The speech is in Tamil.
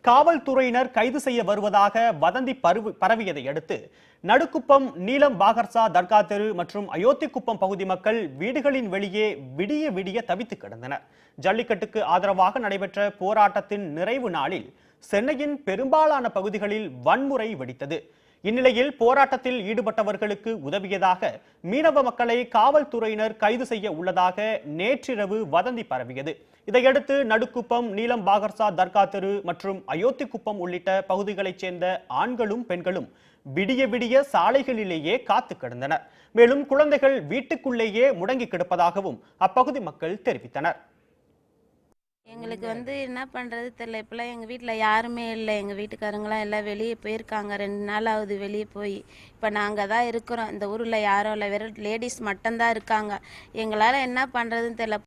காவல்துறையினர் கைது செய்ய வருவதாக வதந்தி பரவியதை அடுத்து நடுக்குப்பம் நீலம் பாகர்சா தர்கா தெரு மற்றும் அயோத்திக்குப்பம் பகுதி மக்கள் வீடுகளின் வெளியே விடிய விடிய தவித்து கிடந்தனர். ஜல்லிக்கட்டுக்கு ஆதரவாக நடைபெற்ற போராட்டத்தின் நிறைவு நாளில் சென்னையின் பெரும்பாலான பகுதிகளில் வன்முறை வெடித்தது. இந்நிலையில் போராட்டத்தில் ஈடுபட்டவர்களுக்கு உதவியதாக மீனவ மக்களை காவல்துறையினர் கைது செய்ய உள்ளதாக நேற்றிரவு வதந்தி பரவியது. இதையடுத்து நடுக்குப்பம் நீலம் பாகர்சா தர்கா தெரு மற்றும் அயோத்திக்குப்பம் உள்ளிட்ட பகுதிகளைச் சேர்ந்த ஆண்களும் பெண்களும் விடிய விடிய சாலைகளிலேயே காத்து கிடந்தனர். மேலும் குழந்தைகள் வீட்டுக்குள்ளேயே முடங்கி கிடப்பதாகவும் அப்பகுதி மக்கள் தெரிவித்தனர். எங்களுக்கு என்ன பண்ணுறது தெரியல. இப்போலாம் எங்கள் வீட்டில் யாருமே இல்லை. எங்கள் வீட்டுக்காரங்களாம் எல்லாம் வெளியே போயிருக்காங்க. 2 நாள் ஆகுது வெளியே போய். இப்போ நாங்கள் தான் இருக்கிறோம். இந்த ஊரில் யாரும் இல்லை, வெறும் லேடிஸ் மட்டும்தான் இருக்காங்க. எங்களால் என்ன பண்ணுறதுன்னு தெரியல.